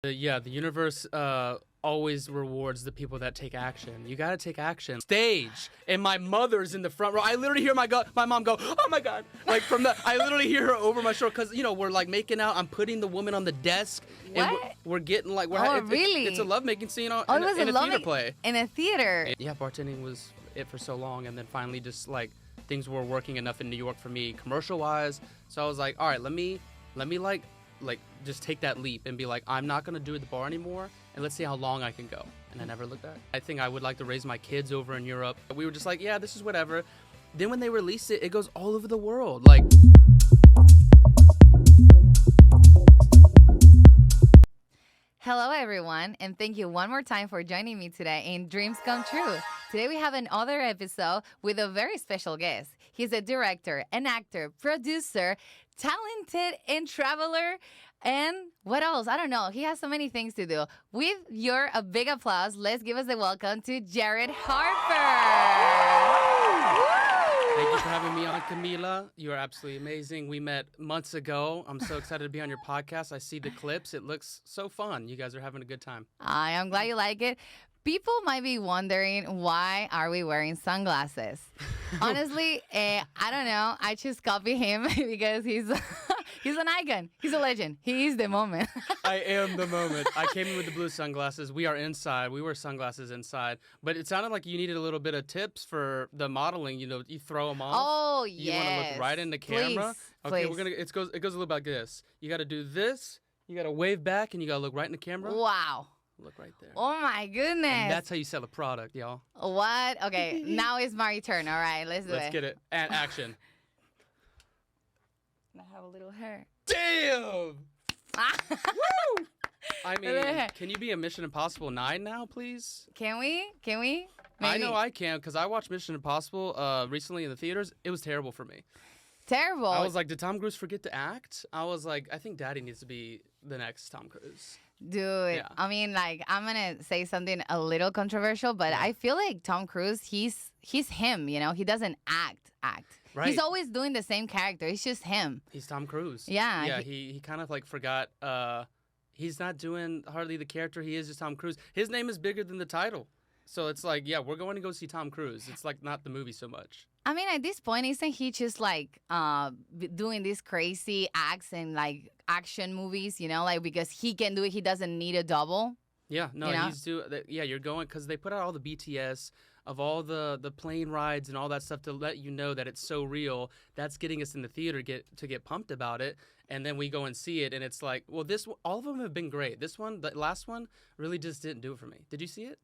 The universe always rewards the people that take action. You gotta take action. Stage, and my mother's in the front row. I literally hear my mom go, "Oh my God!" Like I literally hear her over my shoulder because we're like making out. I'm putting the woman on the desk, and we're getting like really? It's a lovemaking scene in it was a theater play. In a theater. Yeah, bartending was it for so long, and then finally just like things were working enough in New York for me commercial wise. So I was like, all right, let me like just take that leap and be like, I'm not gonna do it at the bar anymore, and let's see how long I can go. And I never looked back. I think I would like to raise my kids over in Europe. We were just like, yeah, this is whatever. Then when they release it, it goes all over the world. Like. Hello, everyone, and thank you one more time for joining me today in Dreams Come True. Today we have another episode with a very special guest. He's a director, an actor, producer, talented and traveler, and what else? I don't know. He has so many things to do. With a big applause, let's give us a welcome to Jarred Harper. Thank you for having me on, Camila. You are absolutely amazing. We met months ago. I'm so excited to be on your podcast. I see the clips. It looks so fun. You guys are having a good time. I am glad you like it. People might be wondering, why are we wearing sunglasses? Honestly, I don't know. I just copy him because he's an icon. He's a legend. He is the moment. I am the moment. I came in with the blue sunglasses. We are inside. We wear sunglasses inside. But it sounded like you needed a little bit of tips for the modeling. You throw them off. Oh, yes. You want to look right in the camera. Okay, please. It goes a little like this. You got to do this. You got to wave back, and you got to look right in the camera. Wow. Look right there. Oh, my goodness. And that's how you sell a product, y'all. What? Okay, now it's my turn. All right, let's do it. Let's get it. And action. I have a little hair. Damn! Woo! I mean, can you be a Mission Impossible 9 now, please? Can we? Maybe. I know I can, because I watched Mission Impossible recently in the theaters. It was terrible for me. Terrible. I was like, did Tom Cruise forget to act? I was like, I think Daddy needs to be the next Tom Cruise. Dude, yeah. I mean, like, I'm going to say something a little controversial, but I feel like Tom Cruise, he's him, He doesn't act. Right. He's always doing the same character. It's just him. He's Tom Cruise. Yeah. Yeah, he kind of like forgot. He's not doing hardly the character. He is just Tom Cruise. His name is bigger than the title. So it's like, yeah, we're going to go see Tom Cruise. It's like not the movie so much. I mean, at this point, isn't he just like doing these crazy acts and like action movies, like because he can do it, he doesn't need a double? Yeah, no, he's doing. Yeah, you're going because they put out all the BTS of all the plane rides and all that stuff to let you know that it's so real. That's getting us in the theater to get pumped about it, and then we go and see it, and it's like, well, all of them have been great. This one, the last one, really just didn't do it for me. Did you see it?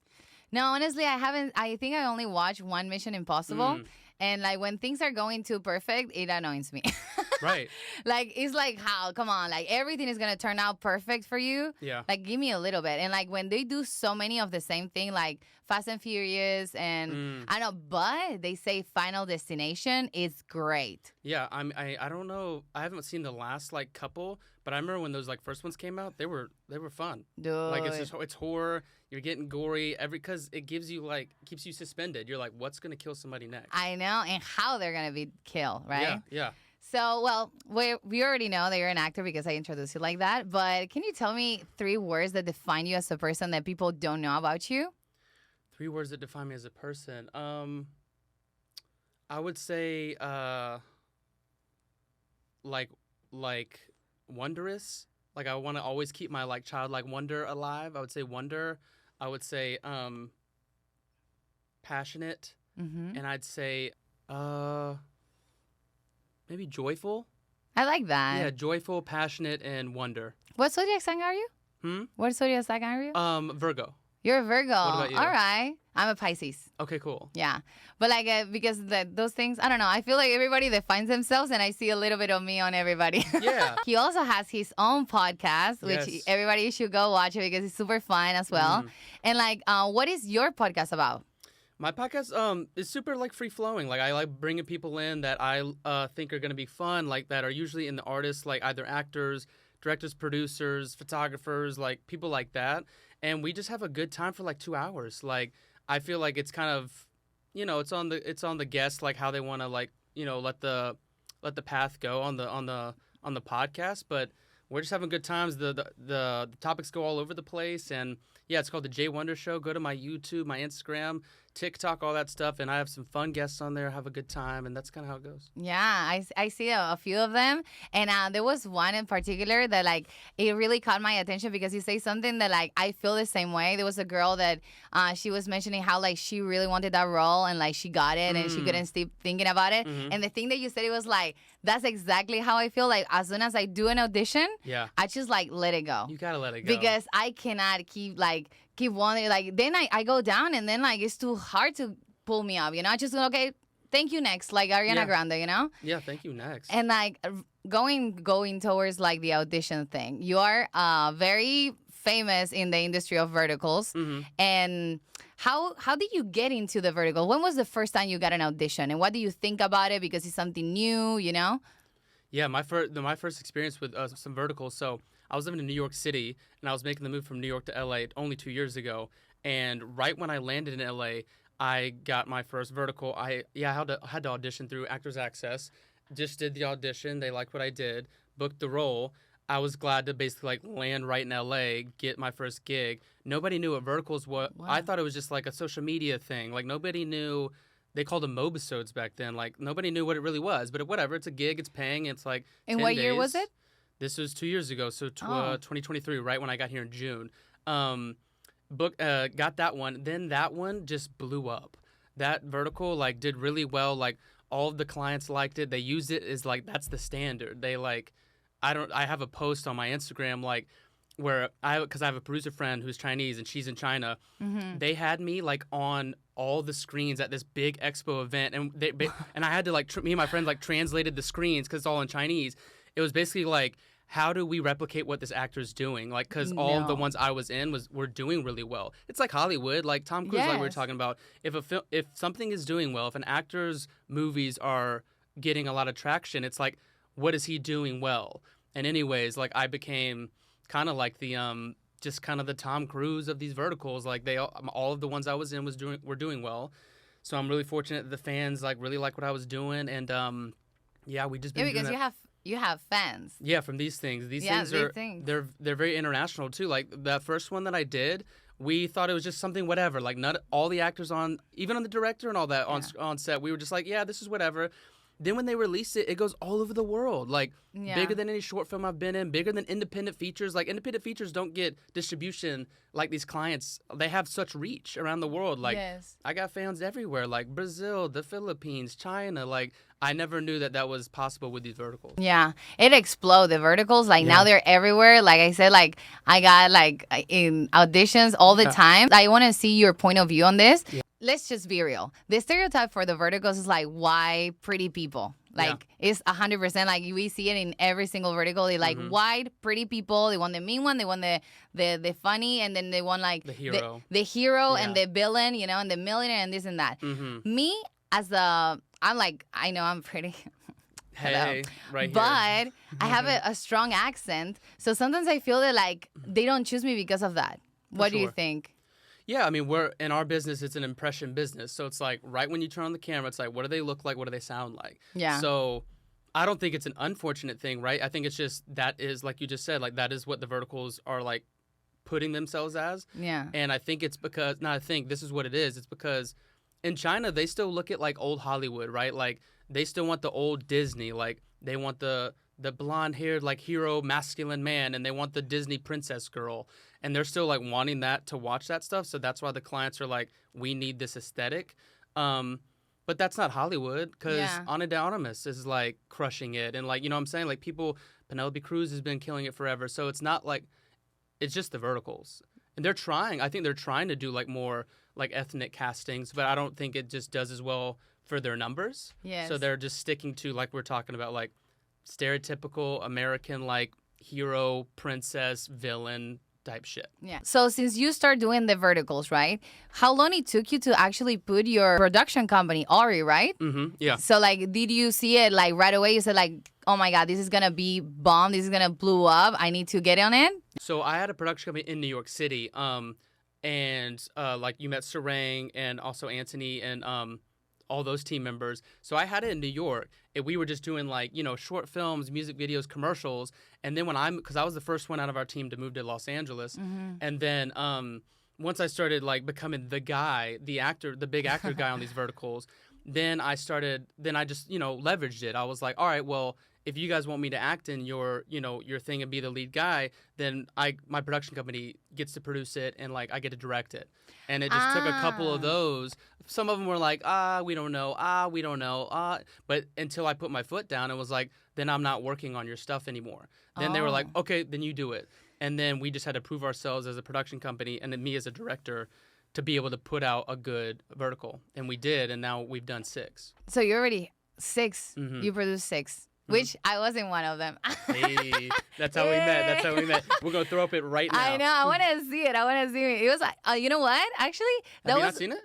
No, honestly, I haven't. I think I only watched one Mission Impossible. And, like, when things are going too perfect, it annoys me. Right. Like, it's like, how? Come on. Like, everything is going to turn out perfect for you. Yeah. Like, give me a little bit. And, like, when they do so many of the same thing, like Fast and Furious and, I don't know, but they say Final Destination is great. Yeah, I don't know. I haven't seen the last, like, couple, but I remember when those, like, first ones came out, they were fun. Dude. Like, it's horror. You're getting gory because it gives you, like, keeps you suspended. You're like, what's going to kill somebody next? I know, and how they're going to be killed, right? Yeah. So, well, we already know that you're an actor because I introduced you like that. But can you tell me 3 words that define you as a person that people don't know about you? 3 words that define me as a person. I would say, like wondrous. Like, I want to always keep my, like, childlike wonder alive. I would say wonder. I would say passionate. Mm-hmm. And I'd say maybe joyful. I like that. Yeah, joyful, passionate, and wonder. What zodiac sign are you? What zodiac sign are you? Virgo. You're a Virgo. What about you? All right. I'm a Pisces. Okay, cool. Yeah. But like because those things, I don't know. I feel like everybody defines themselves and I see a little bit of me on everybody. Yeah. He also has his own podcast, which everybody should go watch it because it's super fun as well. And like, what is your podcast about? My podcast is super like free flowing. Like I like bringing people in that I think are going to be fun, like that are usually in the artists, like either actors, directors, producers, photographers, like people like that. And we just have a good time for like 2 hours. Like I feel like it's kind of, it's on the guest, like how they want to like, let the path go on the podcast. But we're just having good times. The topics go all over the place, and yeah, it's called the Jay Wonder Show. Go to my YouTube, my Instagram, TikTok, all that stuff, and I have some fun guests on there. Have a good time, and that's kind of how it goes. Yeah, I see a few of them, and there was one in particular that like it really caught my attention because you say something that like I feel the same way. There was a girl that she was mentioning how like she really wanted that role and like she got it and she couldn't stop thinking about it. And the thing that you said, it was like that's exactly how I feel. Like as soon as I do an audition, I just like let it go. You gotta let it go because I cannot keep wanting like then I go down and then like it's too hard to pull me up. You know, I just okay. Thank you next, like Ariana Grande, you know? Yeah, thank you next. And like going towards like the audition thing, you are very famous in the industry of verticals. And how did you get into the vertical? When was the first time you got an audition, and what do you think about it? Because it's something new, you know? Yeah, my first experience with some verticals. So I was living in New York City, and I was making the move from New York to LA only 2 years ago. And right when I landed in LA, I got my first vertical. I had to audition through Actors Access. Just did the audition. They liked what I did. Booked the role. I was glad to basically like land right in LA, get my first gig. Nobody knew what verticals was. Wow. I thought it was just like a social media thing. Like nobody knew. They called them mobisodes back then. Like nobody knew what it really was. But whatever, it's a gig. It's paying. It's like. And 10 what days. year was it? This was 2 years ago. So 2023, right when I got here in June. Got that one. Then that one just blew up. That vertical like did really well. Like all of the clients liked it. They used it as like that's the standard. They like I have a post on my Instagram like where because I have a producer friend who's Chinese and she's in China. They had me like on all the screens at this big expo event, and and I had to like me and my friends like translated the screens because it's all in Chinese. It was basically like, how do we replicate what this actor's doing? Like, because all of the ones I was in were doing really well. It's like Hollywood, like Tom Cruise, like we were talking about. If something is doing well, if an actor's movies are getting a lot of traction, it's like, what is he doing well? And anyways, like I became kind of like the just kind of the Tom Cruise of these verticals. Like all of the ones I was in were doing well. So I'm really fortunate that the fans like really like what I was doing, and we just been doing because that. You have fans. Yeah, from these things. These things are they're very international too. Like that first one that I did, we thought it was just something whatever. Like not all the actors even on the director and all that on set, we were just like, yeah, this is whatever. Then when they release it, it goes all over the world. Like bigger than any short film I've been in, bigger than independent features. Like independent features don't get distribution like these clients. They have such reach around the world. Like I got fans everywhere, like Brazil, the Philippines, China. Like I never knew that was possible with these verticals. Yeah, it exploded. The verticals, like now they're everywhere. Like I said, like I got like in auditions all the time. I want to see your point of view on this. Yeah. Let's just be real. The stereotype for the verticals is like white, pretty people. Like it's 100%. Like we see it in every single vertical. They like white, pretty people. They want the mean one. They want the funny, and then they want like the hero, and the villain. You know, and the millionaire and this and that. Me as I know I'm pretty. Hey, right here. But I have a strong accent, so sometimes I feel that like they don't choose me because of that. What do you think? Yeah, I mean, we're in our business, it's an impression business. So it's like right when you turn on the camera, it's like, what do they look like? What do they sound like? Yeah. So I don't think it's an unfortunate thing, right? I think it's just that is, like you just said, like that is what the verticals are like putting themselves as. Yeah. And I think it's because, this is what it is. It's because in China, they still look at like old Hollywood, right? Like they still want the old Disney. Like they want the blonde-haired like hero masculine man, and they want the Disney princess girl. And they're still like wanting that to watch that stuff. So that's why the clients are like, we need this aesthetic. But that's not Hollywood, because Ana de Armas is like crushing it. And like, you know what I'm saying? Like Penelope Cruz has been killing it forever. So it's not like, it's just the verticals. And they're trying. I think they're trying to do like more like ethnic castings, but I don't think it just does as well for their numbers. Yes. So they're just sticking to, like we're talking about, like stereotypical American like hero, princess, villain type shit. Yeah. So since you start doing the verticals, right? How long it took you to actually put your production company, Ori, right? Mm-hmm. Yeah. So like, did you see it like right away? You said like, oh my God, this is gonna be bomb. This is gonna blow up. I need to get on it. So I had a production company in New York City, and like you met Sarang and also Anthony and all those team members. So I had it in New York, and we were just doing like, short films, music videos, commercials. And then because I was the first one out of our team to move to Los Angeles, and then once I started like becoming the guy, the actor, the big actor guy on these verticals, then I just leveraged it. I was like, all right, well, if you guys want me to act in your thing and be the lead guy, then my production company gets to produce it, and like I get to direct it. And it just took a couple of those. Some of them were like, we don't know, we don't know, but until I put my foot down and was like, then I'm not working on your stuff anymore. Then they were like, okay, then you do it. And then we just had to prove ourselves as a production company, and then me as a director, to be able to put out a good vertical. And we did, and now we've done 6. So you're already 6. You produced 6. Which I wasn't one of them. Hey, that's how we met. That's how we met. We're going to throw up it right now. I know. I want to see it. It was like, you know what? Actually, Have you not seen it?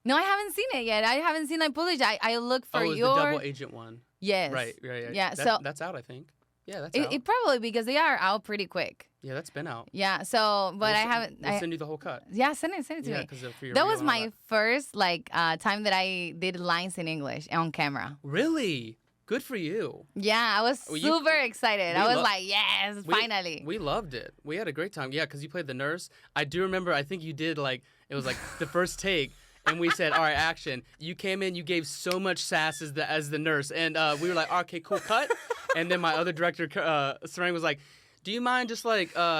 No, I haven't seen it yet. I haven't seen it published. I look for the double agent one. Yes. Right. Yeah. That's out, I think. Yeah, that's out. It probably, because they are out pretty quick. Yeah, that's been out. Yeah. So, but I haven't. We'll send you the whole cut. Yeah, send it to me. That was my first time that I did lines in English on camera. Really? Good for you. Yeah, I was super excited. I was like, yes, finally. We loved it. We had a great time. Yeah, because you played the nurse. I do remember, I think you did it was like the first take. And we said, all right, action. You came in, you gave so much sass as the nurse. And we were like, okay, cool, cut. And then my other director, Sarang, was like, do you mind just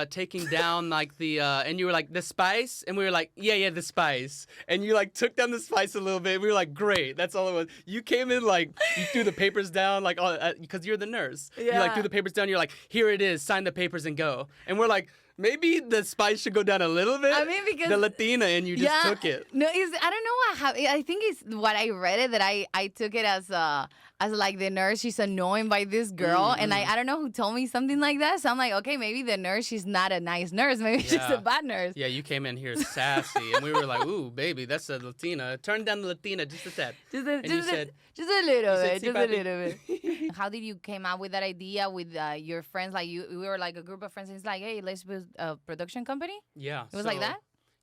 taking down and you were like, the spice? And we were like, yeah, the spice. And you took down the spice a little bit. We were like, great, that's all it was. You came in you threw the papers down because you're the nurse. Yeah. You threw the papers down. You're like, here it is, sign the papers and go. And we're like, maybe the spice should go down a little bit. I mean, because the Latina, and you just took it. No, I don't know what happened. I think it's what I read it that I took it as like the nurse, she's annoyed by this girl, and I don't know who told me something like that. So I'm like, okay, maybe the nurse, she's not a nice nurse. Maybe she's a bad nurse. Yeah, you came in here sassy, and we were like, ooh, baby, that's a Latina. Turn down the Latina just a tad. Just a little bit. How did you came up with that idea with your friends? Like we were like a group of friends, and it's like, hey, let's build a production company? Yeah. It was like that?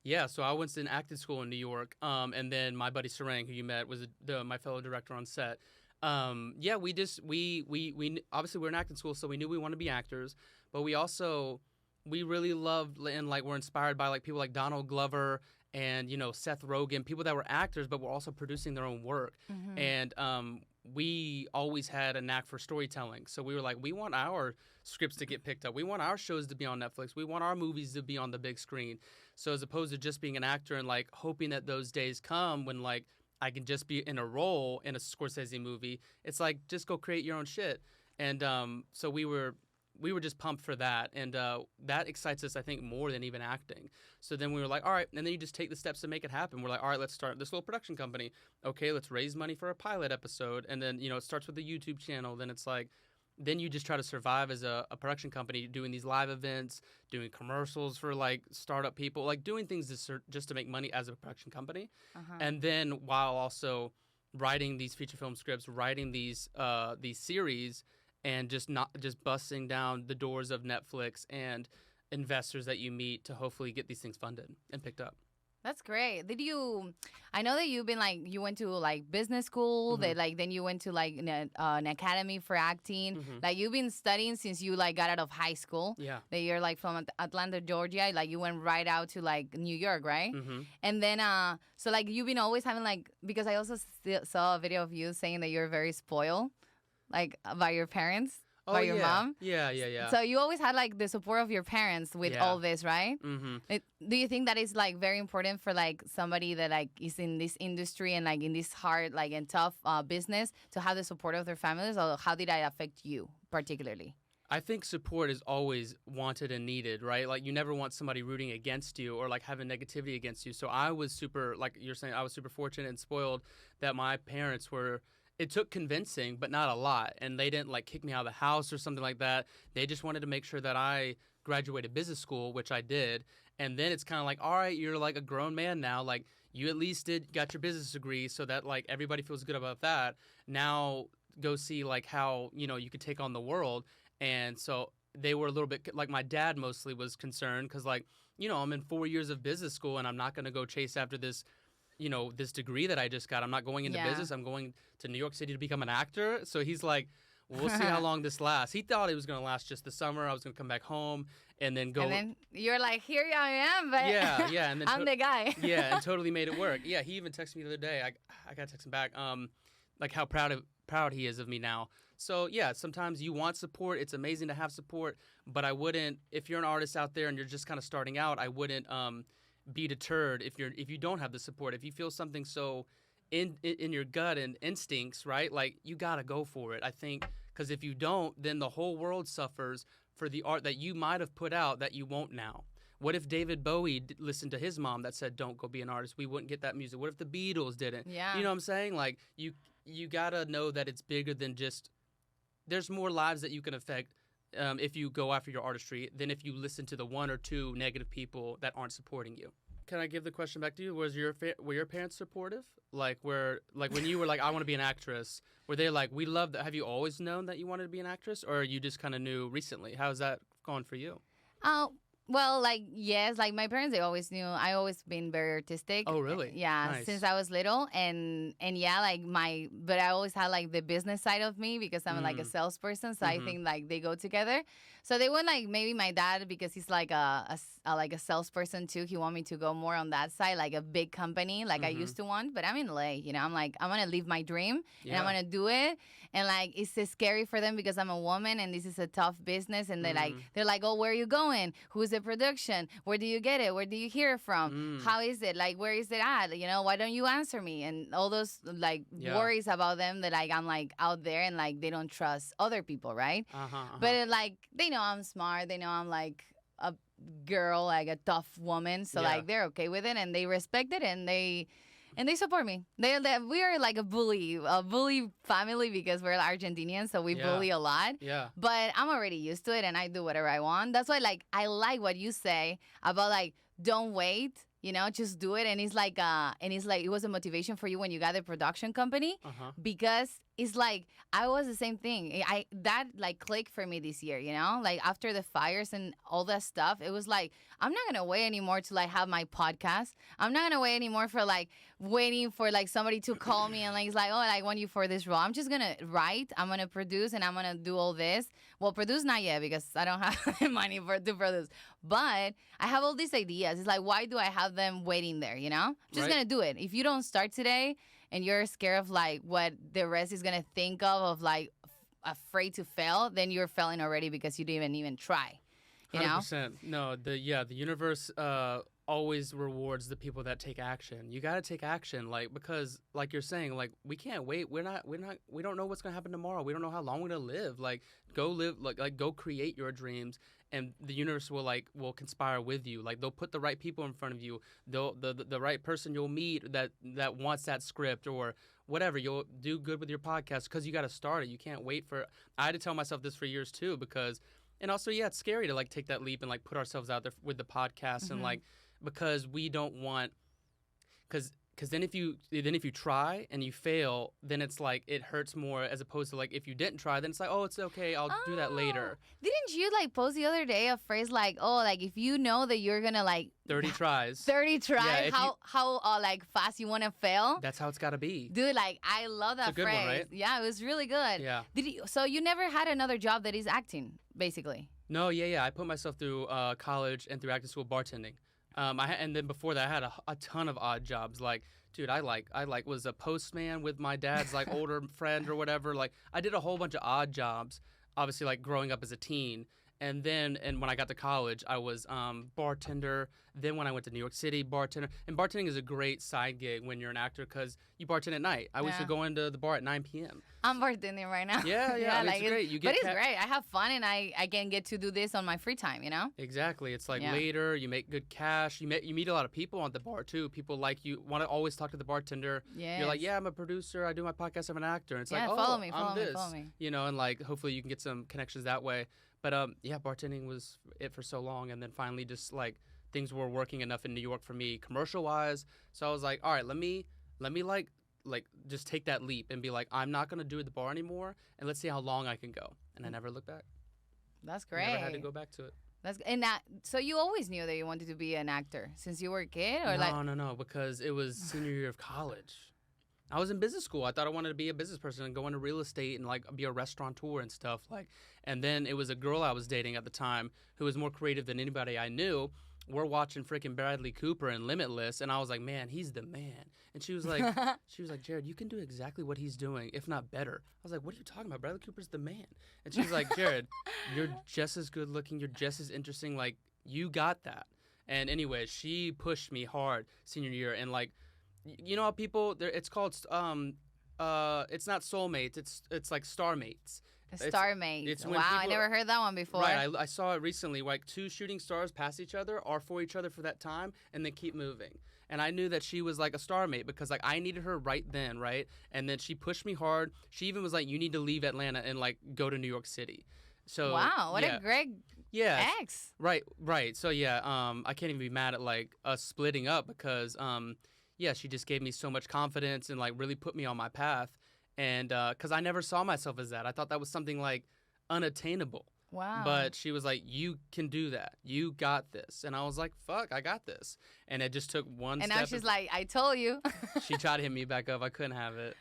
Yeah, so I went to an acting school in New York, and then my buddy Sarang, who you met, was my fellow director on set. We obviously we're in acting school, so we knew we wanted to be actors, but we really loved and were inspired by people like Donald Glover and Seth Rogen, people that were actors but were also producing their own work. And we always had a knack for storytelling, so we were like, we want our scripts to get picked up, we want our shows to be on Netflix, we want our movies to be on the big screen. So as opposed to just being an actor and hoping that those days come when I can just be in a role in a Scorsese movie, it's like, just go create your own shit. And so we were just pumped for that, and that excites us, I think, more than even acting. So then we were like, all right, and then you just take the steps to make it happen. We're like, all right, let's start this little production company. Okay, let's raise money for a pilot episode, and then it starts with a YouTube channel. Then it's then you just try to survive as a production company, doing these live events, doing commercials for startup people, doing things just to make money as a production company. And then while also writing these feature film scripts, writing these series, and just busting down the doors of Netflix and investors that you meet to hopefully get these things funded and picked up. That's great. I know that you've been you went to business school, that then you went to an academy for acting. You've been studying since you got out of high school. Yeah. That you're from Atlanta, Georgia. You went right out to New York, right? And then so you've been always having because I also saw a video of you saying that you're very spoiled, by your parents. By your mom? Yeah. So you always had the support of your parents with all this, right? Do you think that is very important for somebody that is in this industry and in this hard and tough business to have the support of their families, or how did that affect you particularly? I think support is always wanted and needed, right? You never want somebody rooting against you or having negativity against you. So I was super, you're saying, I was super fortunate and spoiled that my parents were. It took convincing, but not a lot. And they didn't kick me out of the house or something like that. They just wanted to make sure that I graduated business school, which I did. And then it's kind of all right, you're a grown man now. You at least got your business degree, so that everybody feels good about that. Now go see how, you could take on the world. And so they were a little bit my dad mostly was concerned because I'm in 4 years of business school and I'm not going to go chase after this this degree that I just got. I'm not going into business. I'm going to New York City to become an actor. So he's like, we'll see how long this lasts. He thought it was going to last just the summer. I was going to come back home and then go. And then you're like, here I am, but yeah. And then I'm the guy. yeah, and totally made it work. Yeah, he even texted me the other day. I got to text him back. Like how proud he is of me now. So yeah, sometimes you want support. It's amazing to have support, but I wouldn't. If you're an artist out there and you're just kind of starting out, I wouldn't be deterred if you don't have the support. If you feel something so in your gut and instincts, right? Like you gotta go for it. I think because if you don't, then the whole world suffers for the art that you might have put out that you won't now. What if David Bowie listened to his mom that said, "Don't go be an artist"? We wouldn't get that music. What if the Beatles didn't? Yeah. You know what I'm saying? Like you gotta know that it's bigger than just. There's more lives that you can affect if you go after your artistry than if you listen to the one or two negative people that aren't supporting you. Can I give the question back to you? Were your parents supportive? Like when you were like, I want to be an actress, were they like, we love that? Have you always known that you wanted to be an actress, or you just kind of knew recently? How's that gone for you? Well, like, yes, like my parents, they always knew. I always been very artistic. Oh, really? Yeah, Nice. since I was little. And yeah, like but I always had like the business side of me because I'm like a salesperson. So I think like they go together. So they went like maybe my dad, because he's like a salesperson too. He want me to go more on that side, like a big company, like I used to want. But I'm in LA, I'm like, I'm going to live my dream and I'm going to do it. And like, it's so scary for them because I'm a woman and this is a tough business. And they're like, oh, where are you going? Who's the production? Where do you get it? Where do you hear it from? How is it? Like, where is it at? Why don't you answer me? And all those like worries about them that like I'm like out there and like they don't trust other people, right? But like they know I'm smart. They know I'm like a girl, like a tough woman. So like they're okay with it and they respect it and they support me. We are like a bully family because we're Argentinians, so we bully a lot. Yeah. But I'm already used to it, and I do whatever I want. That's why, like, I like what you say about like, don't wait. Just do it. And it's like, it was a motivation for you when you got the production company because it's like, I was the same thing. That like clicked for me this year, like after the fires and all that stuff, it was like, I'm not going to wait anymore to like have my podcast. I'm not going to wait anymore for like waiting for like somebody to call me and like, it's like, oh, I want you for this role. I'm just going to write, I'm going to produce, and I'm going to do all this. Well, produce not yet because I don't have the money to produce. But I have all these ideas. It's like, why do I have them waiting there, Just going to do it. If you don't start today and you're scared of like what the rest is going to think of like afraid to fail, then you're failing already because you didn't even try, 100%. No, the universe always rewards the people that take action. You got to take action, like, because like you're saying, like, we can't wait. We don't know what's going to happen tomorrow. We don't know how long we're going to live. Like, go live, like go create your dreams. And the universe will conspire with you. Like they'll put the right people in front of you. The right person you'll meet that wants that script or whatever. You'll do good with your podcast because you got to start it. You can't wait for. I had to tell myself this for years too because, and also it's scary to like take that leap and like put ourselves out there with the podcast and like because we don't want because then if you try and you fail, then it's like it hurts more as opposed to like if you didn't try, then it's like, oh, it's okay, I'll do that later. Didn't you like post the other day a phrase like, oh, like if you know that you're gonna like 30 tries, yeah, how like fast you want to fail? That's how it's got to be, dude. Like I love that it's a good phrase. One, right? Yeah, it was really good. Yeah. So you never had another job that is acting, basically? No, yeah. I put myself through college and through acting school bartending. And then before that, I had a ton of odd jobs. Like, dude, I was a postman with my dad's like older friend or whatever. Like, I did a whole bunch of odd jobs. Obviously, like growing up as a teen, and when I got to college, I was bartender. Then when I went to New York City, bartender. And bartending is a great side gig when you're an actor because you bartend at night. I used to go into the bar at 9 p.m. I'm bartending right now. Yeah, I mean, like it's great. But it's great. I have fun and I can get to do this on my free time, Exactly. It's like later, you make good cash. You meet a lot of people at the bar too. People like you want to always talk to the bartender. Yes. You're like, yeah, I'm a producer. I do my podcast. I'm an actor. And it's like, oh, follow me. And like hopefully you can get some connections that way. But bartending was it for so long, and then finally just like things were working enough in New York for me commercial wise. So I was like, all right, let me like just take that leap and be like, I'm not gonna do the bar anymore, and let's see how long I can go. And I never looked back. That's great. I never had to go back to it. And that, so you always knew that you wanted to be an actor since you were a kid, or No, because it was senior year of college. I was in business school. I thought I wanted to be a business person and go into real estate and like be a restaurateur and stuff. And then it was a girl I was dating at the time who was more creative than anybody I knew. We're watching freaking Bradley Cooper and Limitless, and I was like, man, he's the man. And she was like, Jarred, you can do exactly what he's doing, if not better. I was like, what are you talking about? Bradley Cooper's the man. And she was like, Jarred, you're just as good looking. You're just as interesting. Like, you got that. And anyway, she pushed me hard senior year, and like, you know how people, it's called, it's not soulmates, it's like starmates. Starmates. Wow, I never heard that one before. Right, I saw it recently. Like 2 shooting stars pass each other, are for each other for that time, and then keep moving. And I knew that she was like a starmate because like I needed her right then, right? And then she pushed me hard. She even was like, you need to leave Atlanta and like go to New York City. So wow, what a great ex. Right. So yeah, I can't even be mad at like us splitting up because yeah, she just gave me so much confidence and like really put me on my path. And because I never saw myself as that. I thought that was something like unattainable. Wow. But she was like, you can do that. You got this. And I was like, fuck, I got this. And it just took one step. And now she's like, I told you. She tried to hit me back up. I couldn't have it.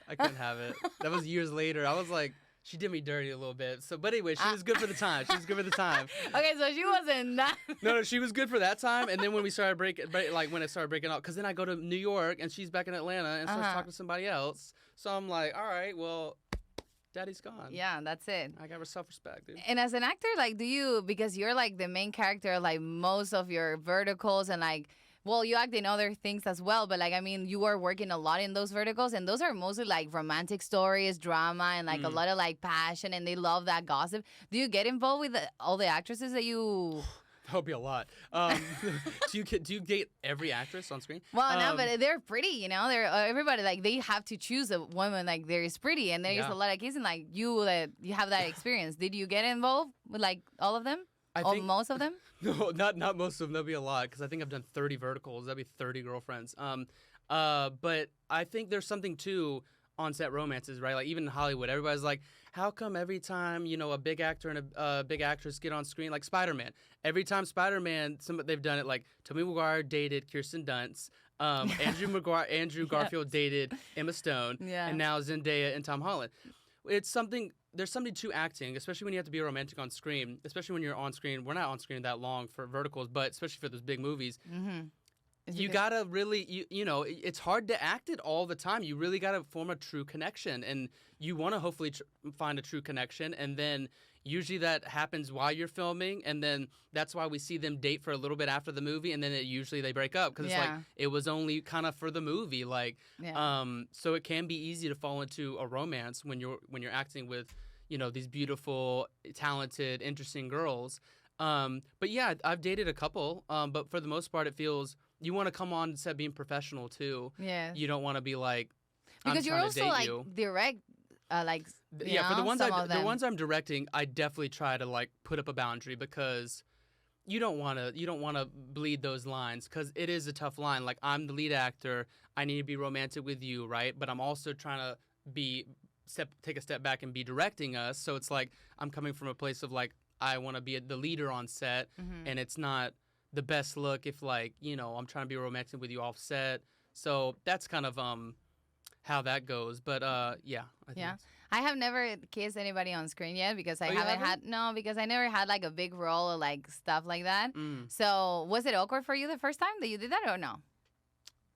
That was years later. I was like, she did me dirty a little bit. So, but anyway, she was good for the time. Okay, so she wasn't that. No, she was good for that time. And then when we started when it started breaking up, because then I go to New York and she's back in Atlanta and starts talking to somebody else. So I'm like, all right, well, daddy's gone. Yeah, that's it. I got self-respect, dude. And as an actor, like, because you're like the main character, like most of your verticals and like, well, you act in other things as well, but like, I mean, you are working a lot in those verticals, and those are mostly like romantic stories, drama, and like a lot of like passion, and they love that gossip. Do you get involved with all the actresses that you? That would be a lot. Do you date every actress on screen? Well, no, but they're pretty, you know. They're everybody like they have to choose a woman like there is pretty, and there's a lot of cases like you have that experience. Did you get involved with like all of them? Most of them? No, not most of them. That'd be a lot because I think I've done 30 verticals. That'd be 30 girlfriends. But I think there's something too on-set romances, right? Like even in Hollywood, everybody's like, how come every time a big actor and a big actress get on screen, like Spider-Man? Every time Spider-Man, they've done it. Like Tobey Maguire dated Kirsten Dunst. Andrew Garfield dated Emma Stone, and now Zendaya and Tom Holland. It's something. There's something to acting, especially when you have to be romantic on screen, especially when you're on screen. We're not on screen that long for verticals, but especially for those big movies. Mm-hmm. You gotta really, it's hard to act it all the time. You really gotta form a true connection, and you want to hopefully find a true connection, and then usually that happens while you're filming, and then that's why we see them date for a little bit after the movie, and then usually they break up because it's like it was only kind of for the movie, so it can be easy to fall into a romance when you're acting with these beautiful, talented, interesting girls. But yeah, I've dated a couple, but for the most part, it feels. You want to come on set being professional too. Yeah. You don't want to be like, because you're also like direct, for the ones I'm directing, I definitely try to like put up a boundary because you don't want to bleed those lines because it is a tough line. Like I'm the lead actor, I need to be romantic with you, right? But I'm also trying to take a step back and be directing us. So it's like I'm coming from a place of like I want to be the leader on set, and it's not the best look if I'm trying to be romantic with you off set. So that's kind of how that goes. But I have never kissed anybody on screen yet because I because I never had like a big role or like stuff like that. So was it awkward for you the first time that you did that or no?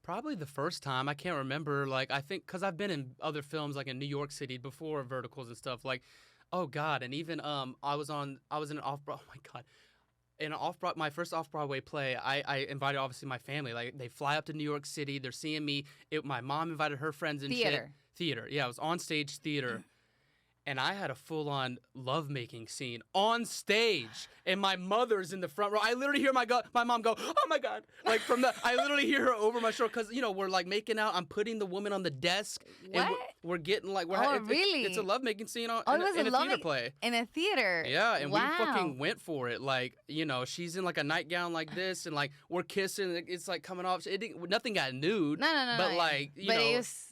Probably the first time. I can't remember. Like I think because I've been in other films like in New York City before verticals and stuff. Like, oh God, and even I was in an off-Broadway. Oh my God. In my first off-Broadway play, I invited obviously my family. Like they fly up to New York City, they're seeing me. My mom invited her friends and theater. Yeah, it was on stage theater. And I had a full-on lovemaking scene on stage, and my mother's in the front row. I literally hear my mom go, "Oh my God!" Like I literally hear her over my shoulder because we're like making out. I'm putting the woman on the desk, and we're getting like really? It's a lovemaking scene in a theater play. In a theater. Yeah, and we fucking went for it. Like she's in like a nightgown like this, and like we're kissing. It's like coming off. Nothing got nude. No. But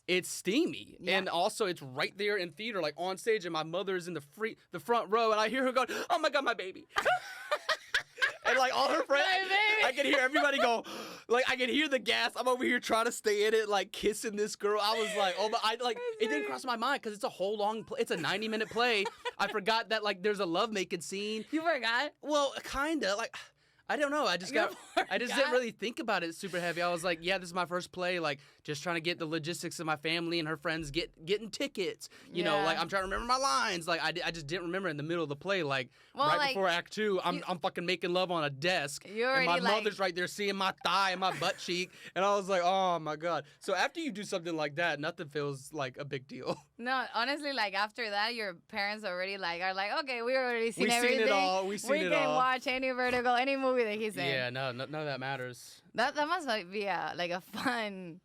it's steamy, and also it's right there in theater, like on stage. And my mother's in the front row, and I hear her go, "Oh my God, my baby!" and like all her friends, My baby. I could hear everybody go, like I could hear the gas. I'm over here trying to stay in it, like kissing this girl. I was like, oh my, it didn't cross my mind because it's a whole long, it's a 90-minute play. I forgot that like there's a lovemaking scene. You forgot? Well, kinda like. I don't know. I just didn't really think about it super heavy. I was like, yeah, this is my first play. Like, just trying to get the logistics of my family and her friends getting tickets. You know, like I'm trying to remember my lines. Like I just didn't remember in the middle of the play. Like before Act 2, I'm fucking making love on a desk, and my mother's right there seeing my thigh and my butt cheek, and I was like, oh my god. So after you do something like that, nothing feels like a big deal. No, honestly, like after that, your parents already are like, okay, we already seen everything. Seen it all. We can watch any vertical, any movie that he's in. Yeah, none of that matters. That must be a fun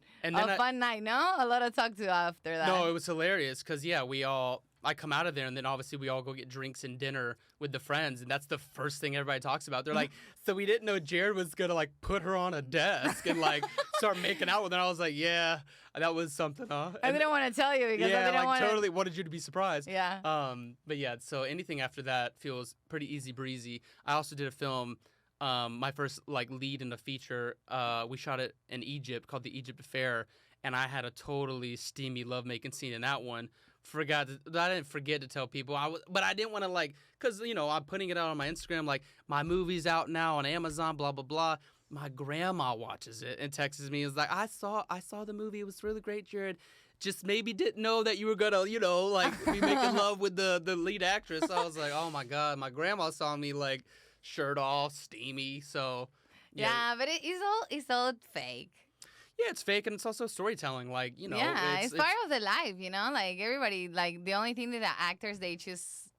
fun night, no? A lot of talk to after that. No, it was hilarious because I come out of there and then obviously we all go get drinks and dinner with the friends, and that's the first thing everybody talks about. They're like, so we didn't know Jarred was gonna like put her on a desk and like start making out with her. And I was like, yeah, that was something, huh? I didn't want to tell you because I didn't want to. Totally wanted you to be surprised. Yeah. But yeah, so anything after that feels pretty easy breezy. I also did a film. My first like lead in a feature, we shot it in Egypt called the Egypt Affair, and I had a totally steamy lovemaking scene in that one. I didn't forget to tell people. But I didn't want to like, cause I'm putting it out on my Instagram like my movie's out now on Amazon, blah blah blah. My grandma watches it and texts me. Is like, I saw the movie. It was really great, Jarred. Just maybe didn't know that you were gonna, like be making love with the lead actress. I was like, oh my god, my grandma saw me like. Shirt off, steamy. So yeah, but it's all fake. Yeah, it's fake, and it's also storytelling. Like yeah, it's part of the life. Like everybody, like the only thing that the actors they just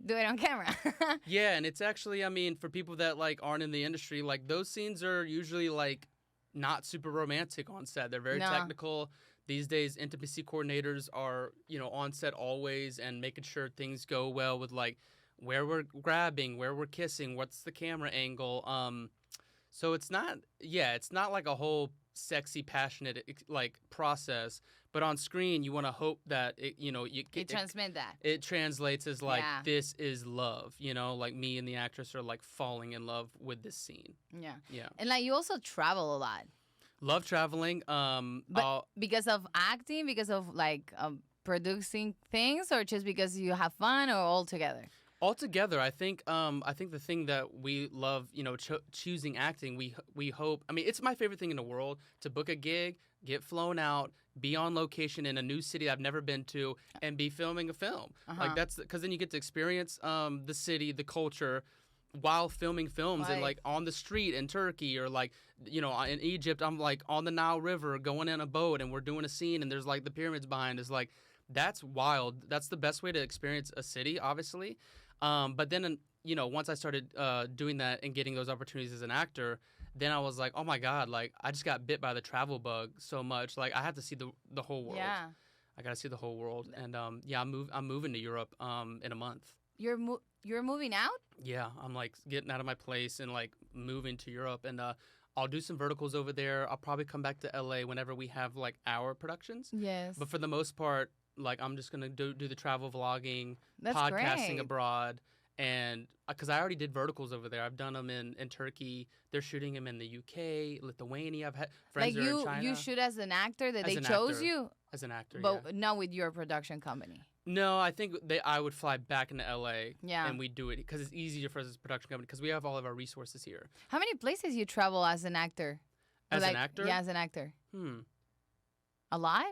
do it on camera. Yeah, and it's actually, I mean, for people that like aren't in the industry, like those scenes are usually like not super romantic on set. They're very technical. These days, intimacy coordinators are on set always and making sure things go well with like. Where we're grabbing, where we're kissing, what's the camera angle. So it's not like a whole sexy, passionate like process. But on screen, you want to hope that it transmit that. It translates as like this is love. Like me and the actress are like falling in love with this scene. Yeah. Yeah. And like you also travel a lot. Love traveling. But because of acting, because of like producing things, or just because you have fun, or all together? Altogether, I think the thing that we love, choosing acting, we hope. I mean, it's my favorite thing in the world to book a gig, get flown out, be on location in a new city I've never been to, and be filming a film. Like that's because then you get to experience the city, the culture, while filming films and like on the street in Turkey or like in Egypt. I'm like on the Nile River going in a boat and we're doing a scene and there's like the pyramids behind us. Like that's wild. That's the best way to experience a city, obviously. But then, once I started doing that and getting those opportunities as an actor, then I was like, oh my God, like I just got bit by the travel bug so much. Like I have to see the whole world. Yeah. I got to see the whole world. And I'm moving to Europe in a month. You're moving out? Yeah, I'm like getting out of my place and like moving to Europe, and I'll do some verticals over there. I'll probably come back to LA whenever we have like our productions. Yes. But for the most part, like I'm just gonna do the travel vlogging, That's podcasting great. abroad, and because I already did verticals over there. I've done them in Turkey. They're shooting them in the UK, Lithuania. I've had friends like who are in China. You shoot as an actor that As they an chose actor. you, As an actor, but yeah. not with your production company. No, I think I would fly back into LA. Yeah. And we do it because it's easier for us as a production company because we have all of our resources here. How many places you travel as an actor? As an actor? Yeah, as an actor. A lot?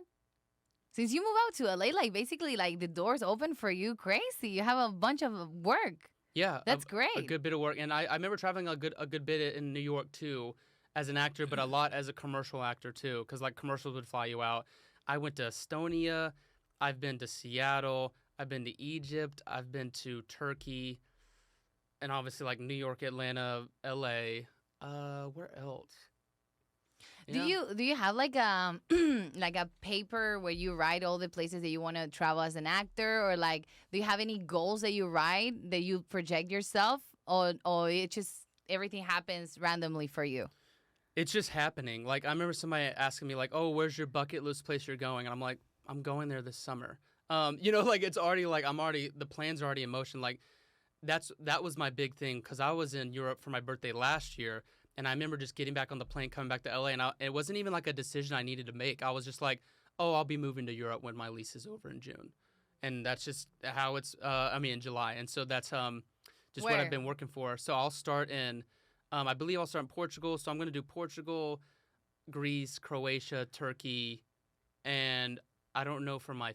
Since you moved out to LA, like basically like the doors open for you crazy. You have a bunch of work. Yeah. That's great. A good bit of work. And I remember traveling a good bit in New York too as an actor, but a lot as a commercial actor too because like commercials would fly you out. I went to Estonia. I've been to Seattle. I've been to Egypt. I've been to Turkey. And obviously like New York, Atlanta, LA. Where else? Do you have like like a paper where you write all the places that you want to travel as an actor, or like do you have any goals that you write that you project yourself, or it just everything happens randomly for you? It's just happening. Like I remember somebody asking me like, "Oh, where's your bucket list place you're going?" And I'm like, "I'm going there this summer." Like it's already like the plans are already in motion. Like that was my big thing because I was in Europe for my birthday last year, and I remember just getting back on the plane, coming back to LA, and it wasn't even like a decision I needed to make. I was just like, oh, I'll be moving to Europe when my lease is over in June, and that's just how it's. In July, and so that's just what I've been working for. So I'll start in, I believe I'll start in Portugal. So I'm going to do Portugal, Greece, Croatia, Turkey, and I don't know for my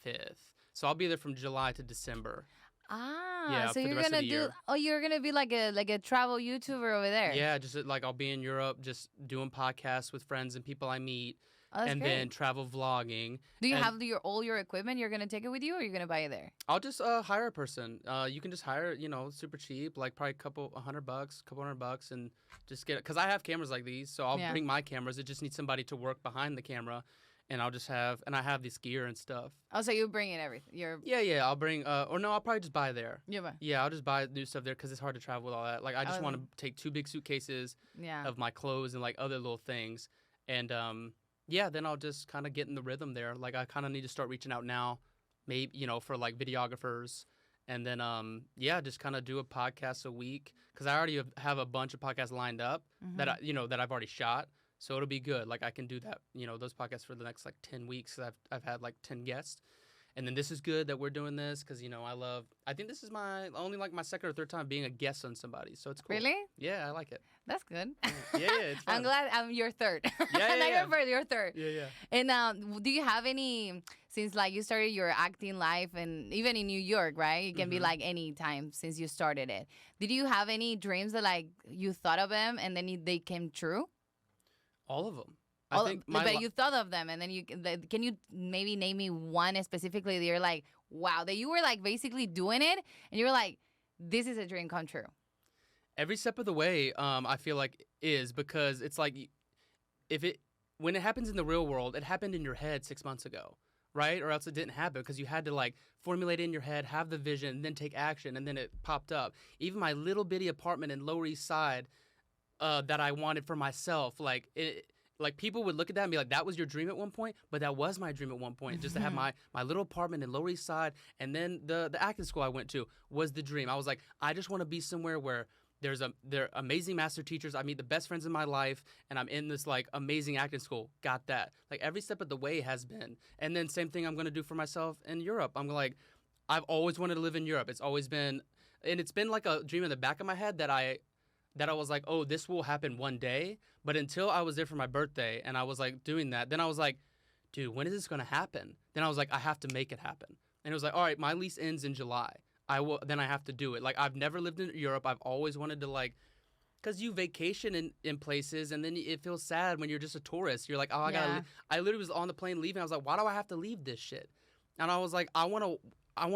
5th. So I'll be there from July to December. Yeah, so you're gonna do. Oh, you're gonna be like a travel YouTuber over there. Yeah, just like I'll be in Europe, just doing podcasts with friends and people I meet, and great. then travel vlogging. Do you have all your equipment? You're gonna take it with you, or you're gonna buy it there? I'll just hire a person. You can just hire, super cheap, like probably couple hundred bucks, and just get it. Cause I have cameras like these, so I'll bring my cameras. It just needs somebody to work behind the camera. And I'll just have, and I have this gear and stuff. Oh, so you bring in everything? Yeah. I'll bring, or no, I'll probably just buy there. Yeah. Yeah, I'll just buy new stuff there because it's hard to travel with all that. Like, I just want to take 2 big suitcases of my clothes and like other little things, and then I'll just kind of get in the rhythm there. Like, I kind of need to start reaching out now, maybe for like videographers, and then just kind of do a podcast a week because I already have a bunch of podcasts lined up that that I've already shot. So it'll be good. Like I can do that, those podcasts for the next like 10 weeks. I've had like 10 guests, and then this is good that we're doing this because I think this is my only like my second or third time being a guest on somebody. So it's cool. Really? Yeah, I like it. That's good. Yeah, it's fun. I'm glad I'm your third. Yeah. Not your first, your third. Yeah. And do you have any, since like you started your acting life and even in New York, right? It can be like any time since you started it. Did you have any dreams that like you thought of them and then they came true? All of them. But you thought of them, and then can you maybe name me one specifically that you're like, wow, that you were like basically doing it, and you were like, this is a dream come true. Every step of the way, I feel like is because it's like, when it happens in the real world, it happened in your head 6 months ago, right? Or else it didn't happen because you had to like formulate it in your head, have the vision, and then take action, and then it popped up. Even my little bitty apartment in Lower East Side. That I wanted for myself, like people would look at that and be like, "That was your dream at one point," but that was my dream at one point, just to have my little apartment in Lower East Side, and then the acting school I went to was the dream. I was like, I just want to be somewhere where there are amazing master teachers. I meet the best friends in my life, and I'm in this like amazing acting school. Got that? Like every step of the way has been, and then same thing I'm gonna do for myself in Europe. I'm like, I've always wanted to live in Europe. It's always been, and it's been like a dream in the back of my head that I was like, oh, this will happen one day. But until I was there for my birthday and I was like doing that, then I was like, dude, when is this going to happen? Then I was like, I have to make it happen. And it was like, all right, my lease ends in July. Then I have to do it. Like, I've never lived in Europe. I've always wanted to like, because you vacation in places and then it feels sad when you're just a tourist. You're like, oh, I literally was on the plane leaving. I was like, why do I have to leave this shit? And I was like, I want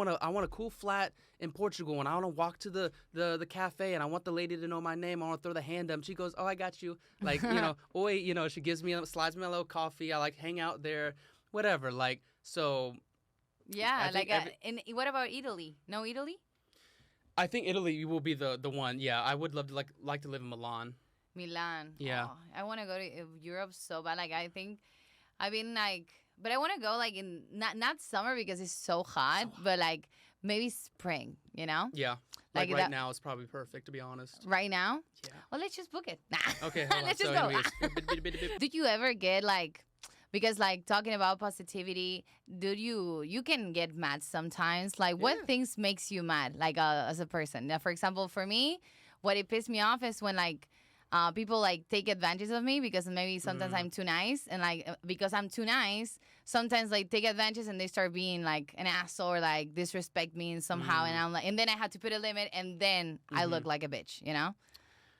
a cool flat in Portugal, and I want to walk to the cafe, and I want the lady to know my name. I want to throw the hand up. She goes, "Oh, I got you." Like, oi, she slides me a little coffee. I like hang out there, whatever. Like, so. Yeah, and what about Italy? No Italy? I think Italy will be the one. Yeah, I would love to like to live in Milan. Milan. Yeah. Oh, I want to go to Europe so bad. Like, I think I've been like. But I want to go like in not summer because it's so hot, but like maybe spring, Yeah. Like right now is probably perfect, to be honest. Right now? Yeah. Well, let's just book it. Okay, let's just go. Did you ever get like, because like talking about positivity, you can get mad sometimes. Like what things makes you mad, like as a person? Now, for example, for me, what it pissed me off is when like, people like take advantage of me because maybe sometimes I'm too nice, and like because I'm too nice, sometimes like take advantage and they start being like an asshole or like disrespect me somehow, and I'm like, and then I have to put a limit, and then I look like a bitch,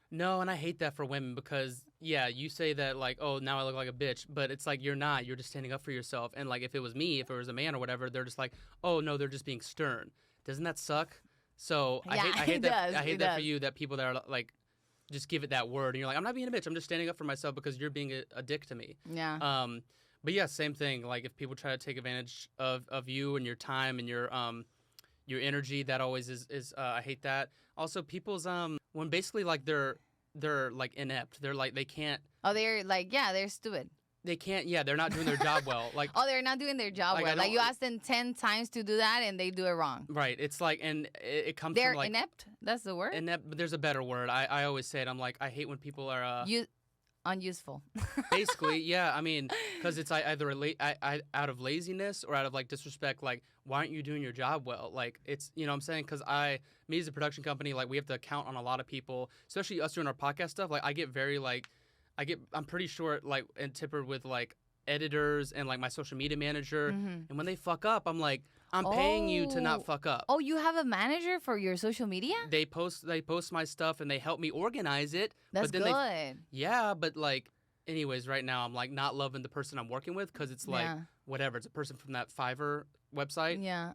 No, and I hate that for women because you say that like, oh, now I look like a bitch, but it's like you're not. You're just standing up for yourself, and like if it was me, if it was a man or whatever, they're just like, oh no, they're just being stern. Doesn't that suck? So I hate that. I hate that for you. That people that are like. Just give it that word, and you're like, I'm not being a bitch. I'm just standing up for myself because you're being a dick to me. Yeah. But yeah, same thing. Like if people try to take advantage of you and your time and your energy, that always is I hate that. Also, people's when basically like they're like inept. They're like they can't. Oh, they're like they're stupid. they can't. Yeah, they're not doing their job well. Like, Oh, they're not doing their job Like, I well. Like don't- you ask them 10 times to do that and they do it wrong. right. It's like, and it comes They're from like, inept. That's the word. but there's a better word. I always say it. I'm like, I hate when people are Unuseful. basically, yeah. I mean, because it's either out of laziness or out of like disrespect. Like, why aren't you doing your job well? Like, it's what I'm saying, because me as a production company, like we have to count on a lot of people, especially us doing our podcast stuff. Like, I get very like, I'm pretty short like and tempered with like editors and like my social media manager, and when they fuck up, I'm like, I'm paying you to not fuck up. Oh, you have a manager for your social media? They post my stuff and they help me organize it. That's but then good. Yeah, but like, anyways, right now I'm like not loving the person I'm working with because it's like Yeah. whatever. It's a person from that Fiverr website. Yeah.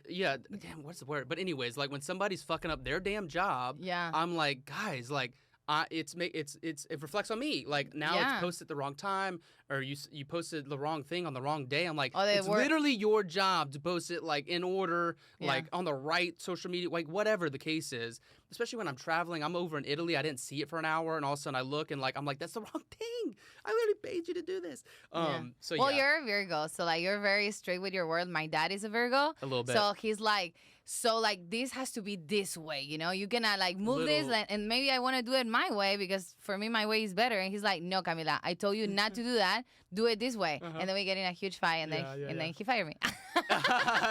Yeah. Damn, what's the word? But anyways, like when somebody's fucking up their damn job, Yeah. I'm like, guys, like. It reflects on me. Like now Yeah. it's posted at the wrong time, or you posted the wrong thing on the wrong day. I'm like, Oh, it's literally your job to post it like in order, Yeah. like on the right social media, like whatever the case is. Especially when I'm traveling, I'm over in Italy. I didn't see it for an hour, and all of a sudden I look and like I'm like, that's the wrong thing. I literally paid you to do this. Yeah. So Well, yeah, you're a Virgo, so like you're very straight with your word. My dad is a Virgo, a little bit. so he's like, so like this has to be this way, you know. You cannot like move this, Little- and maybe I want to do it my way because for me my way is better. And he's like, no, Camila, I told you not to do that. Do it this way. And then we get in a huge fight, and then he fired me.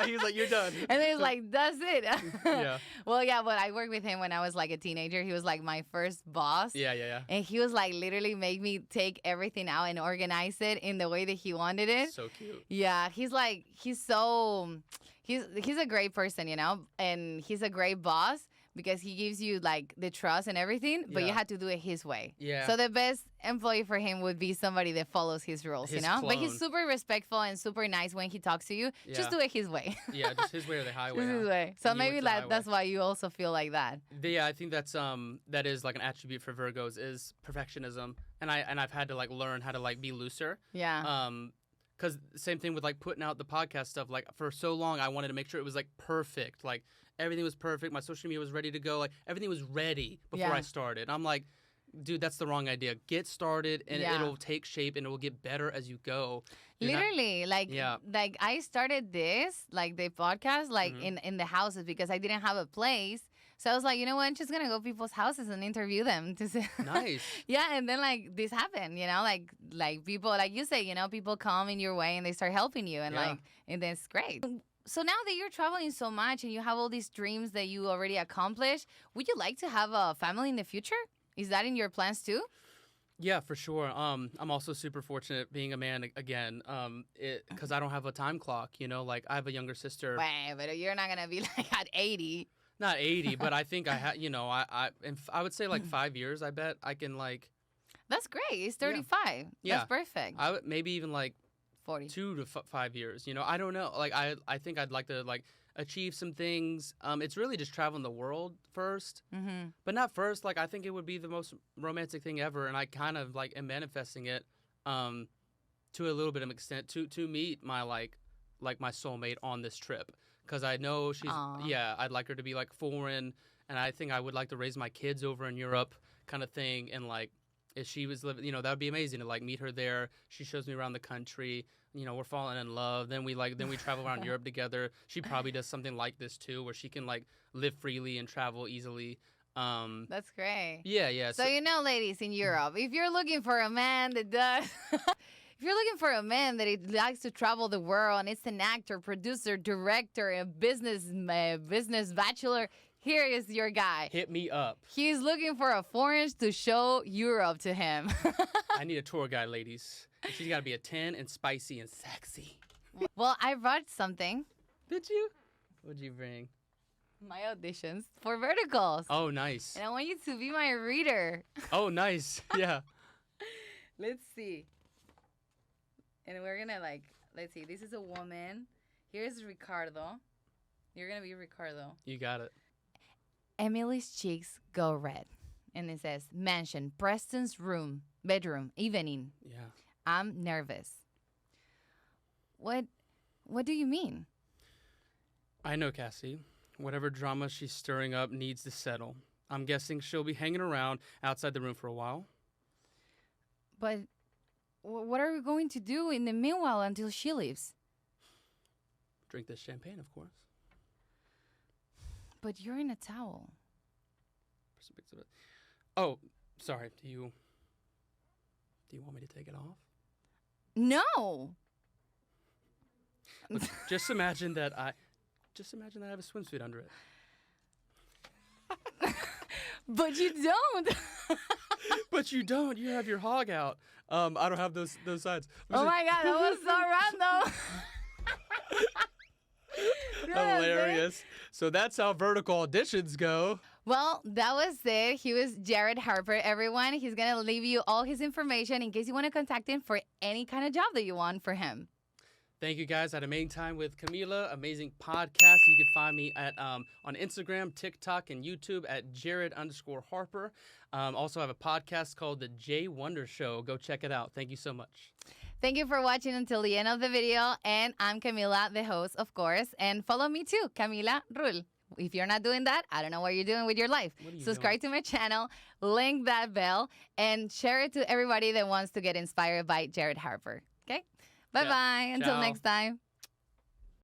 He's like, you're done. And then he's like, that's it. Yeah. Well, yeah, but I worked with him when I was like a teenager. He was like my first boss. Yeah. And he was like literally make me take everything out and organize it in the way that he wanted it. So cute. Yeah, he's a great person, you know, and he's a great boss because he gives you like the trust and everything, but you Yeah. have to do it his way. Yeah. So the best employee for him would be somebody that follows his rules, His you know? But he's clone. super respectful and super nice when he talks to you. Yeah. Just do it his way. Yeah, just his way or the highway. Just his huh? way. So And you went maybe the highway. that's why you also feel like that. Yeah, I think that is like an attribute for Virgos is perfectionism, and I've had to like learn how to like be looser. Yeah. Because same thing with like putting out the podcast stuff. Like for so long, I wanted to make sure it was like perfect. Like everything was perfect. My social media was ready to go. Like everything was ready before Yeah. I started. I'm like, dude, that's the wrong idea. Get started, and Yeah. it'll take shape, and it will get better as you go. You're not- Literally, Yeah. like I started this, like the podcast, like in the houses because I didn't have a place. So I was like, you know what? I'm just gonna go people's houses and interview them to see. Nice. Yeah, and then like this happened, you know, like people, like you say, you know, people come in your way and they start helping you, and Yeah. and that's great. So now that you're traveling so much and you have all these dreams that you already accomplished, would you like to have a family in the future? Is that in your plans too? Yeah, for sure. I'm also super fortunate being a man again. Because I don't have a time clock. You know, like I have a younger sister. Wait, but you're not gonna be like at 80. Not 80, but I think I had. You know, I would say like 5 years. I bet I can like. That's great. It's 35. Yeah. That's perfect. I would maybe even like 40. 2 to 5 years. You know, I don't know. Like I think I'd like to like achieve some things. It's really just traveling the world first, but not first. Like I think it would be the most romantic thing ever, and I kind of like am manifesting it, to a little bit of extent to meet my like my soulmate on this trip, because I know she's Aw. yeah. I'd like her to be like foreign, and I think I would like to raise my kids over in Europe, kind of thing, and like. If she was living, you know, that would be amazing to like meet her there. She shows me around the country. You know, we're falling in love. Then we travel around Europe together. She probably does something like this too, where she can like live freely and travel easily. That's great. Yeah. So you know, ladies in Europe, if you're looking for a man that does, if you're looking for a man that it likes to travel the world and it's an actor, producer, director, a business bachelor, here is your guy. Hit me up. He's looking for a foreign to show Europe to him. I need a tour guide, ladies. And she's got to be a 10 and spicy and sexy. Well, I brought something. Did you? What'd you bring? My auditions for Verticals. Oh, nice. And I want you to be my reader. Oh, nice. Yeah. Let's see. And we're gonna let's see. This is a woman. Here's Ricardo. You're gonna be Ricardo. You got it. Emily's cheeks go red. And it says, mansion, Preston's bedroom, evening. Yeah. I'm nervous. What do you mean? I know, Cassie. Whatever drama she's stirring up needs to settle. I'm guessing she'll be hanging around outside the room for a while. But what are we going to do in the meanwhile until she leaves? Drink this champagne, of course. But you're in a towel. Oh, sorry. Do you want me to take it off? No. Look, just imagine that I have a swimsuit under it. But you don't. But you don't. You have your hog out. I don't have those sides. Oh my God, that was so random. Hilarious. So that's how vertical auditions go. Well, that was it. He was Jarred Harper, everyone. He's going to leave you all his information in case you want to contact him for any kind of job that you want for him. Thank you, guys. I had a main time with Camila. Amazing podcast. You can find me at on Instagram, TikTok, and YouTube at Jarred_Harper. Also have a podcast called The Jay Wonder Show. Go check it out. Thank you so much. Thank you for watching until the end of the video. And I'm Camila, the host, of course. And follow me too, Camila Rul. If you're not doing that, I don't know what you're doing with your life. Subscribe to my channel, link that bell, and share it to everybody that wants to get inspired by Jarred Harper. Okay? Bye-bye. Until next time.